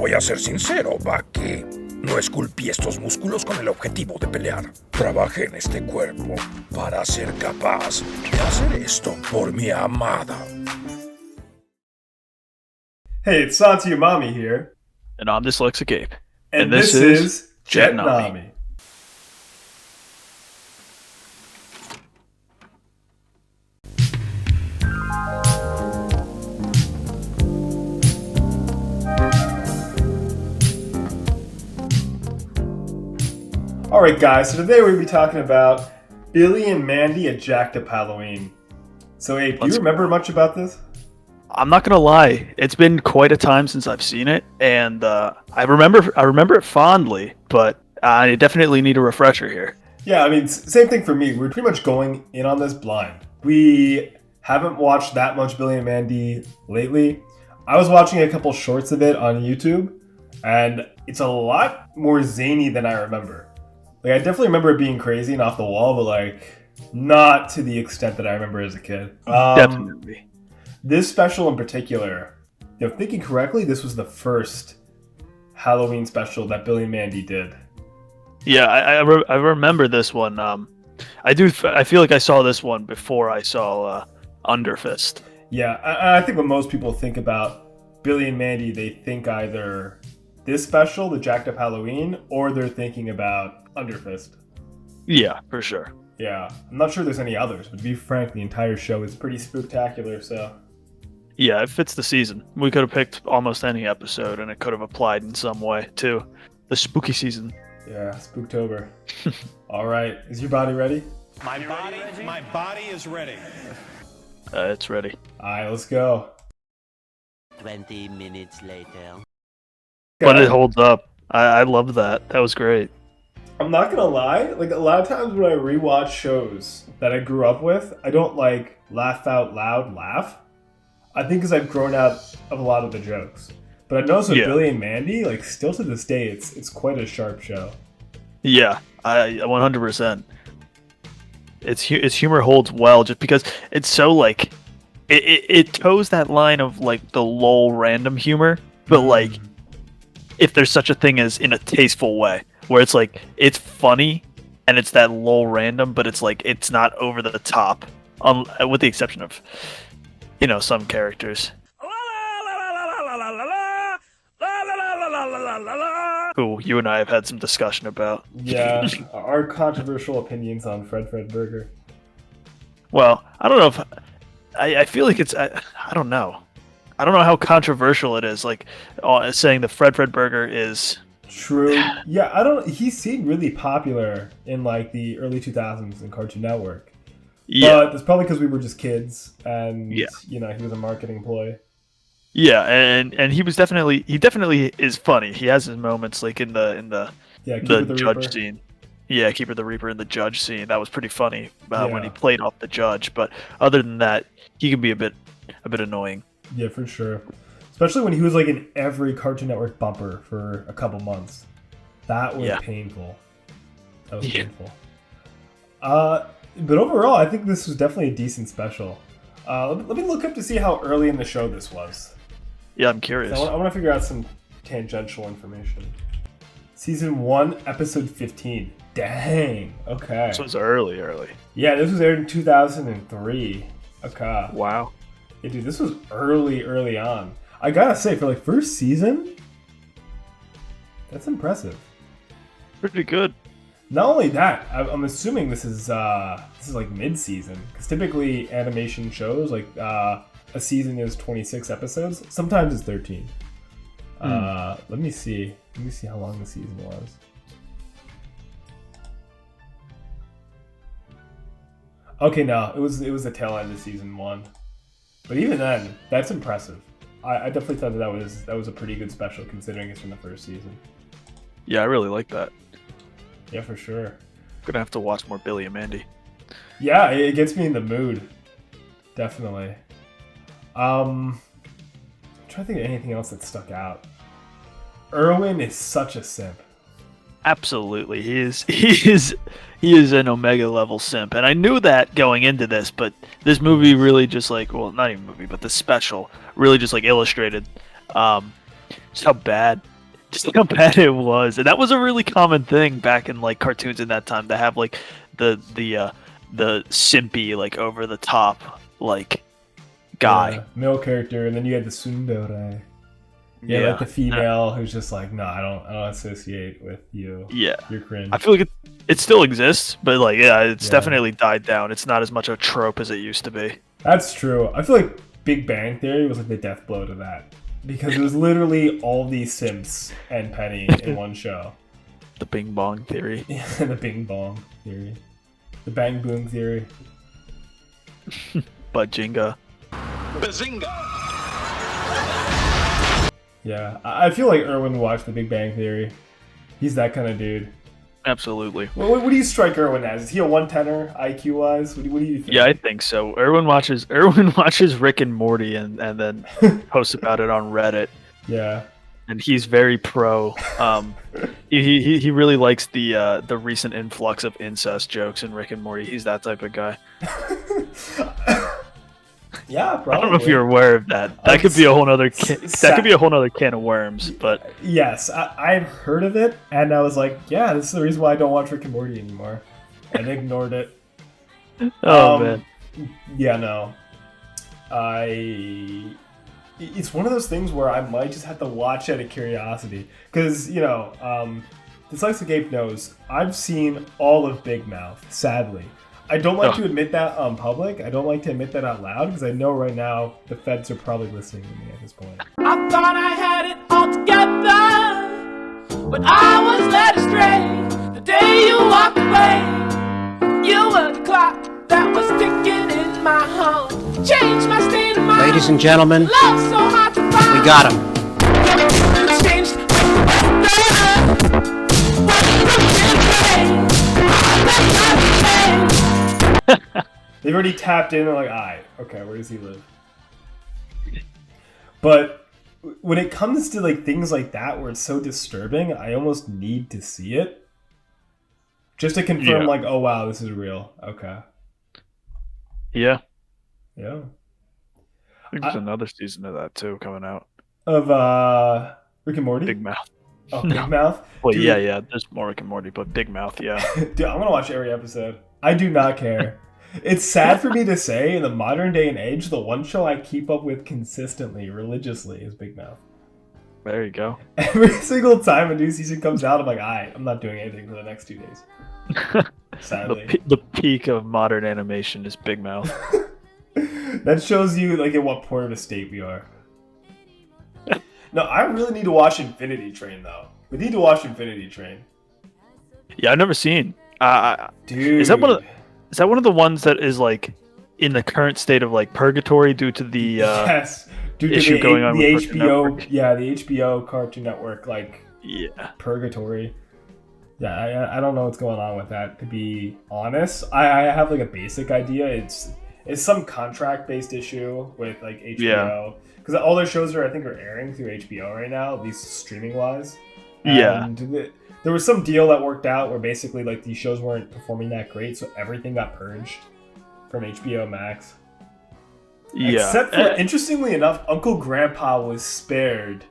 voy a ser sincero, Bucky. No esculpí estos músculos con el objetivo de pelear. Trabajé en este cuerpo para ser capaz de hacer esto por mi amada. Hey, it's Santi Umami here. And I'm Dyslexic Ape. And this is Jetnami. Alright guys, so today we're going to be talking about Billy and Mandy at Jacked Up Halloween. So Abe, do you remember much about this? I'm not gonna lie, it's been quite a time since I've seen it, and I remember it fondly, but I definitely need a refresher here. Yeah, I mean, same thing for me. We're pretty much going in on this blind. We haven't watched that much Billy and Mandy lately. I was watching a couple shorts of it on YouTube, and it's a lot more zany than I remember. Like, I definitely remember it being crazy and off the wall, but like, not to the extent that I remember as a kid. Definitely. This special in particular, if I'm thinking correctly, this was the first Halloween special that Billy and Mandy did. Yeah, I remember this one. I feel like I saw this one before I saw Underfist. Yeah, I think when most people think about Billy and Mandy, they think either this special, the Jacked Up Halloween, or they're thinking about Underfist. Yeah, for sure. Yeah, I'm not sure there's any others, but to be frank, the entire show is pretty spooktacular, so... Yeah, it fits the season. We could have picked almost any episode, and it could have applied in some way to the spooky season. Yeah, Spooktober. All right, is your body ready? My body is ready. It's ready. All right, let's go. 20 minutes later. But it holds up. I love that. That was great. I'm not gonna lie, like a lot of times when I rewatch shows that I grew up with, I don't like laugh out loud laugh. I think because I've grown out of a lot of the jokes. But I noticed with Billy and Mandy, like still to this day, it's quite a sharp show. Yeah, I 100%. Its humor holds well just because it's so like it toes that line of like the lol random humor, but like if there's such a thing as in a tasteful way, where it's like it's funny and it's that lol random, but it's like it's not over the top, with the exception of some characters who you and I have had some discussion about. Yeah, our controversial opinions on Fred Burger. Well, I don't know if I feel like it's I don't know. I don't know how controversial it is. Like saying the Fred Burger is true. Yeah, he seemed really popular in like the early 2000s in Cartoon Network. Yeah, but it's probably because we were just kids, and he was a marketing ploy. Yeah, and he definitely is funny. He has his moments like in the judge Reaper scene. Yeah, Keeper the Reaper in the judge scene. That was pretty funny when he played off the judge. But other than that, he can be a bit annoying. Yeah, for sure. Especially when he was like in every Cartoon Network bumper for a couple months. That was painful. That was painful. But overall, I think this was definitely a decent special. Let me look up to see how early in the show this was. Yeah, I'm curious. I want to figure out some tangential information. Season 1, episode 15. Dang. Okay. This was early. Yeah, this was aired in 2003. Okay. Wow. Yeah, dude, this was early on. I gotta say, for like first season, that's impressive. Pretty good. Not only that, I'm assuming this is like mid-season, because typically animation shows like a season is 26 episodes. Sometimes it's 13. Let me see how long the season was. Okay, no, it was the tail end of season 1, but even then, that's impressive. I definitely thought that was a pretty good special considering it's from the first season. Yeah, I really like that. Yeah, for sure. I'm gonna have to watch more Billy and Mandy. Yeah, it gets me in the mood. Definitely. I'm trying to think of anything else that stuck out. Irwin is such a simp. Absolutely, he is an Omega level simp, and I knew that going into this. But this movie really just not even movie, but the special really just illustrated just how bad it was. And that was a really common thing back in like cartoons in that time to have like the simpy like over the top like guy. Yeah, male character, and then you had the tsundere. Yeah, like the female who's just like, no, I don't associate with you. Yeah. You're cringe. I feel like it still exists, but like it's definitely died down. It's not as much a trope as it used to be. That's true. I feel like Big Bang Theory was like the death blow to that. Because it was literally all these simps and Penny in one show. The Bing Bong Theory. Yeah, the Bing Bong Theory. The Bang Boom Theory. Bajinga. Bazinga! Yeah, I feel like Irwin watched The Big Bang Theory. He's that kind of dude. Absolutely. What do you strike Irwin as? Is he a 110er IQ wise? What do you think? Yeah, I think so. Irwin watches Rick and Morty and then posts about it on Reddit. Yeah. And he's very pro. He really likes the recent influx of incest jokes in Rick and Morty. He's that type of guy. Yeah, probably. I don't know if you're aware of that. That could be a whole other can of worms. But yes, I've heard of it, and I was like, yeah, this is the reason why I don't watch Rick and Morty anymore, and ignored it. Man, yeah, no, it's one of those things where I might just have to watch out of curiosity, because Dyslexic Ape knows I've seen all of Big Mouth. Sadly. I don't like to admit that on public. I don't like to admit that out loud because I know right now the feds are probably listening to me at this point. I thought I had it all together, but I was led astray. The day you walked away, you were the clock that was ticking in my home. Changed my state of mind. Ladies and gentlemen, Love so hard to find. we got him. It's changed. They've already tapped in and like, alright, okay, where does he live? But when it comes to like things like that where it's so disturbing, I almost need to see it. Just to confirm like, oh wow, this is real. Okay. yeah. Yeah. I think there's another season of that too coming out. Of Rick and Morty? Big Mouth. Oh, Big Mouth? Well, Dude, yeah. There's more Rick and Morty, but Big Mouth, yeah. Dude, I'm gonna watch every episode. I do not care. It's sad for me to say, in the modern day and age, the one show I keep up with consistently, religiously, is Big Mouth. There you go. Every single time a new season comes out, I'm like, I'm not doing anything for the next 2 days. Sadly. The peak of modern animation is Big Mouth. That shows you like in what poor of a state we are. No, I really need to watch Infinity Train though. We need to watch Infinity Train. Yeah, I've never seen. Dude, is that one of the ones that is like in the current state of like purgatory due to the yes, due to issue going on the with HBO, Network? yeah, the HBO Cartoon Network like purgatory. Yeah, I don't know what's going on with that. To be honest, I have like a basic idea. It's some contract based issue with like HBO because all their shows are airing through HBO right now, at least streaming wise. And there was some deal that worked out where basically like these shows weren't performing that great, so everything got purged from HBO Max. Yeah. Except for, interestingly enough, Uncle Grandpa was spared.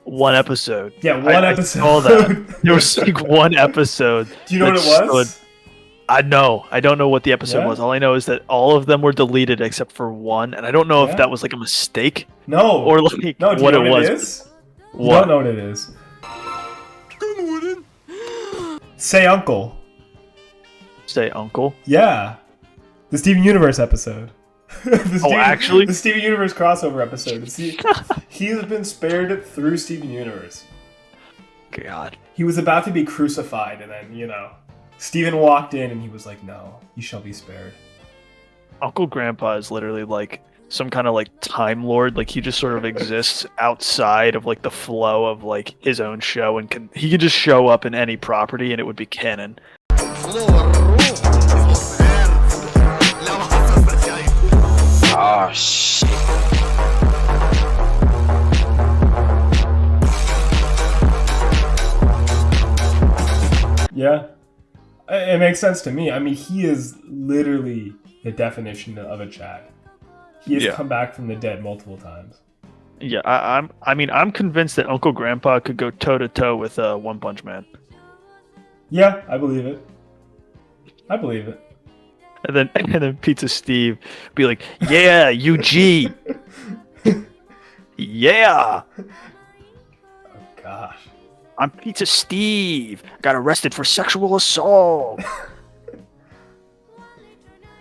One episode. Yeah, one episode. I saw that. There was like one episode. Do you know what it was? I know. I don't know what the episode was. All I know is that all of them were deleted except for one, and I don't know if that was like a mistake. No. Or like no, what it was. Is? You don't know what it is. Say Uncle. Say Uncle? Yeah. The Steven Universe episode. Actually? The Steven Universe crossover episode. He has been spared through Steven Universe. God. He was about to be crucified, and then, Steven walked in and he was like, no, you shall be spared. Uncle Grandpa is literally like some kind of like Time Lord. Like he just sort of exists outside of like the flow of like his own show, and he could just show up in any property and it would be canon. Oh, shit. Yeah. It makes sense to me. I mean, he is literally the definition of a Chad. He has come back from the dead multiple times. Yeah, I'm convinced that Uncle Grandpa could go toe to toe with One Punch Man. Yeah, I believe it. I believe it. And then Pizza Steve be like, "Yeah, UG, yeah, Oh gosh. I'm Pizza Steve. Got arrested for sexual assault.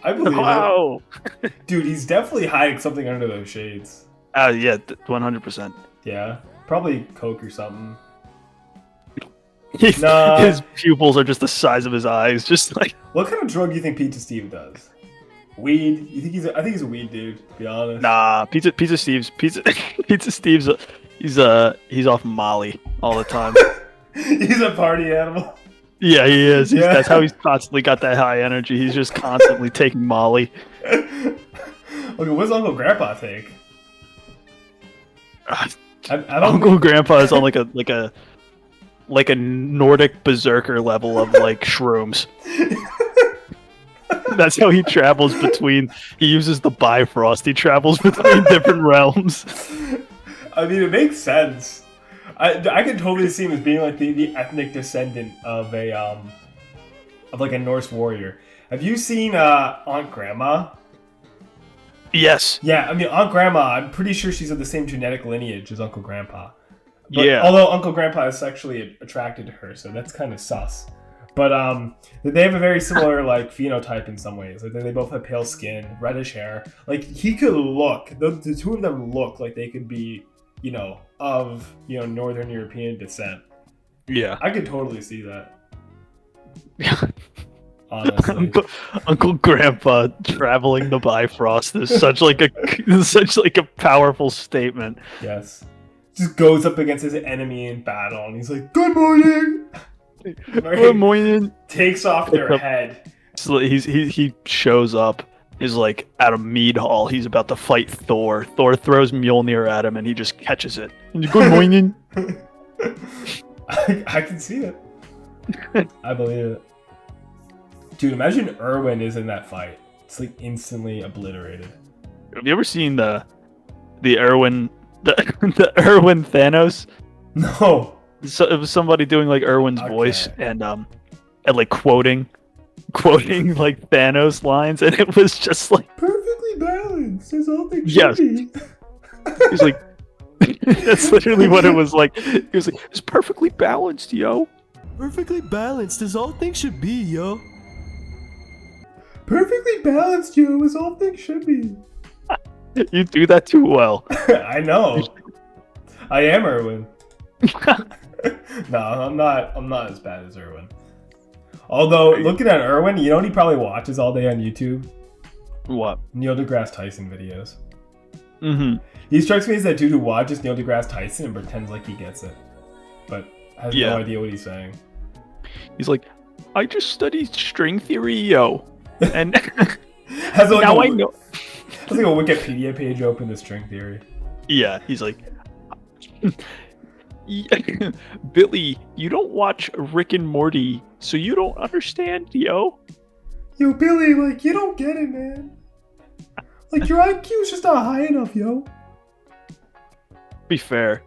I believe Wow. it. Dude, he's definitely hiding something under those shades. Yeah, 100%. Yeah. Probably coke or something. His Nah. pupils are just the size of his eyes, just like. What kind of drug do you think Pizza Steve does? Weed? You think I think he's a weed dude, to be honest. Nah, Pizza Steve's he's off Molly all the time. He's a party animal. Yeah, he is. Yeah. That's how he's constantly got that high energy. He's just constantly taking Molly. Okay, what's Uncle Grandpa take? I don't Uncle Grandpa is on like a Nordic berserker level of like shrooms. That's how he travels between. He uses the Bifrost. He travels between different realms. I mean, it makes sense. I could totally see him as being like the ethnic descendant of a Norse warrior. Have you seen Aunt Grandma? Yes. Yeah, I mean Aunt Grandma. I'm pretty sure she's of the same genetic lineage as Uncle Grandpa. But, Yeah. Although Uncle Grandpa is sexually attracted to her, so that's kind of sus. But they have a very similar like phenotype in some ways. Like they both have pale skin, reddish hair. Like he could look. The two of them look like they could be, of Northern European descent. Yeah. I could totally see that. Honestly. Uncle Grandpa traveling the Bifrost is such like a powerful statement. Yes. Just goes up against his enemy in battle, and he's like, "Good morning." Good morning. Takes off their head. So he shows up. He's like at a mead hall. He's about to fight Thor. Thor throws Mjolnir at him, and he just catches it. Good morning. I can see it. I believe it. Dude, imagine Irwin is in that fight. It's like instantly obliterated. Have you ever seen the Irwin the Irwin Thanos? No. So it was somebody doing like Irwin's voice and like quoting like Thanos lines, and it was just like perfectly balanced as all things yes. should be. He's like that's literally what it was like. He was like, "It's perfectly balanced, yo." Perfectly balanced as all things should be, yo. Perfectly balanced, yo, as all things should be. You do that too well. I know. I am Irwin. No, I'm not as bad as Irwin. Although, looking at Irwin, you know what he probably watches all day on YouTube? What? Neil deGrasse Tyson videos. Mm-hmm. He strikes me as that dude who watches Neil deGrasse Tyson and pretends like he gets it, but has no idea what he's saying. He's like, "I just studied string theory, yo." And has like now I know. Has like a Wikipedia page open to string theory. Yeah, he's like, "Billy, you don't watch Rick and Morty, so you don't understand, yo." Yo, Billy, like, you don't get it, man. Like, your IQ's just not high enough, yo. Be fair,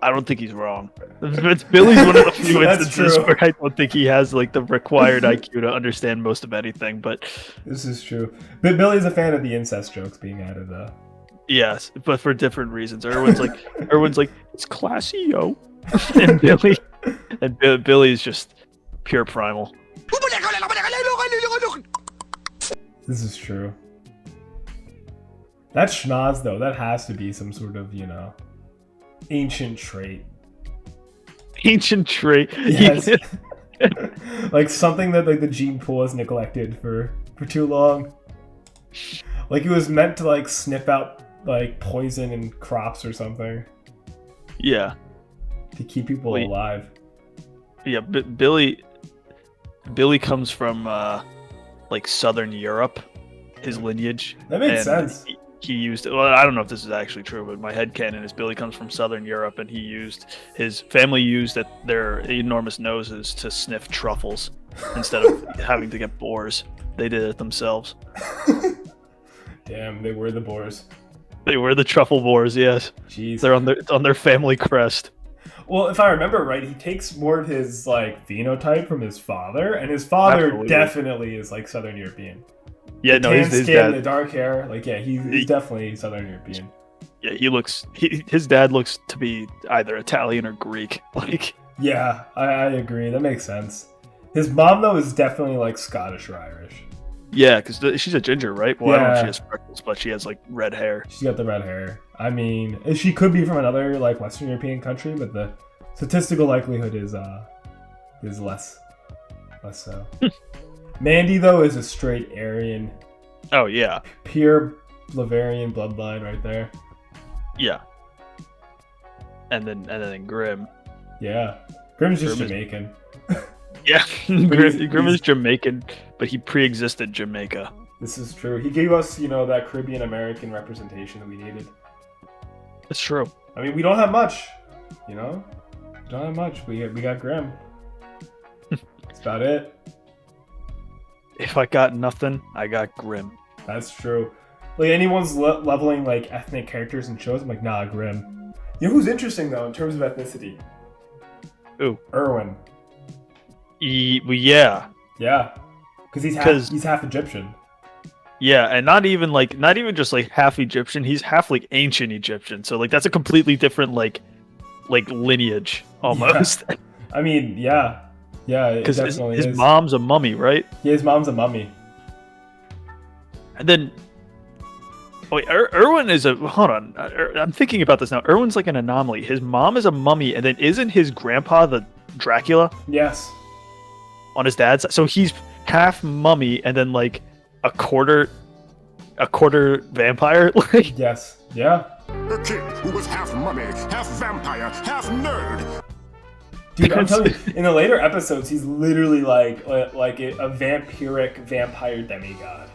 I don't think he's wrong. Billy's one of the few instances true. where I don't think he has like the required IQ to understand most of anything. But this is true. But Billy's a fan of the incest jokes being added, though. yes, but for different reasons. Irwin's like, "It's classy, yo," and Billy's just pure primal. This is true. That schnoz, though, that has to be some sort of, ancient trait. Ancient trait. Yes. Like something that like the gene pool has neglected for too long. Like it was meant to like sniff out like poison in crops or something. Yeah. To keep people alive. Yeah, but Billy comes from like Southern Europe, his lineage. That makes sense. He used, well, I don't know if this is actually true, but my headcanon is Billy comes from Southern Europe, and his family used their enormous noses to sniff truffles instead of having to get boars. They did it themselves. Damn, they were the boars. They were the truffle boars, yes. Jeez. They're on their family crest. Well, if I remember right, he takes more of his like phenotype from his father, and his father Absolutely. definitely is like Southern European. Yeah, The no, tan his skin, dad. the dark hair, like yeah, he's definitely Southern European. Yeah, his dad looks to be either Italian or Greek. Like, Yeah, I agree. That makes sense. His mom though is definitely like Scottish or Irish. yeah, because she's a ginger, right? Well, I don't know if Yeah. she has freckles, but she has like red hair. She's got the red hair. I mean, she could be from another like Western European country, but the statistical likelihood is less so. Mandy though is a straight Aryan, Oh yeah, pure Bavarian bloodline right there. yeah. And then Grim. Yeah, Grimm's just Grimm is- Jamaican. Yeah, he's- Grim is he's- Jamaican, but he pre-existed Jamaica. This is true. He gave us, that Caribbean American representation that we needed. That's true. I mean, we don't have much, We don't have much. We got Grimm. That's about it. If I got nothing, I got Grim. That's true. Like anyone's leveling like ethnic characters in shows, I'm like, nah, Grimm. You know who's interesting though in terms of ethnicity? Ooh. Irwin. Well, yeah, Yeah, because he's half Egyptian. yeah, and not even just like half Egyptian. He's half like ancient Egyptian. So like that's a completely different like lineage almost. Yeah. I mean, yeah, it Because definitely his is. mom's a mummy, right? Yeah, his mom's a mummy. And then, wait, Irwin is a. Hold on, I'm thinking about this now. Irwin's like an anomaly. His mom is a mummy, and then isn't his grandpa the Dracula Yes. on his dad's side? So he's half mummy, and then like a quarter vampire. Like, Yes. Yeah. A kid who was half mummy, half vampire, half nerd. Dude, I'm telling you, in the later episodes, he's literally like a vampiric vampire demigod.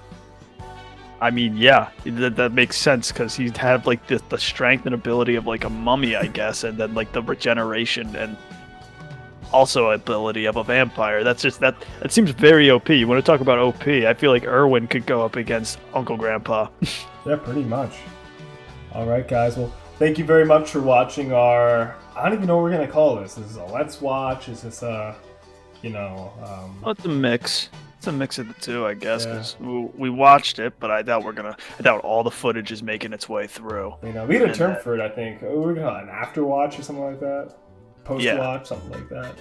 I mean, yeah, that makes sense because he'd have like the strength and ability of like a mummy, I guess, and then like the regeneration and also ability of a vampire. That's just that seems very OP. You want to talk about OP? I feel like Irwin could go up against Uncle Grandpa. Yeah, pretty much. All right, guys. Well, thank you very much for watching our. I don't even know what we're gonna call this. This is a Let's Watch. Is this a, Well, it's a mix. It's a mix of the two, I guess. Yeah. Because we watched it, but I doubt all the footage is making its way through. we had a term for it. I think we're gonna an after watch or something like that. Post watch, something like that.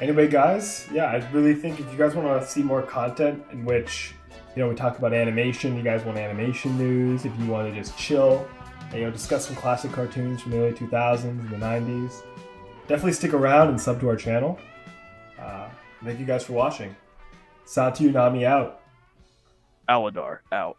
Anyway, guys, yeah, I really think if you guys want to see more content in which we talk about animation, you guys want animation news, if you want to just chill and discuss some classic cartoons from the early 2000s and the 90s, definitely stick around and sub to our channel. Thank you guys for watching. Santi, Umami out. Aladar out.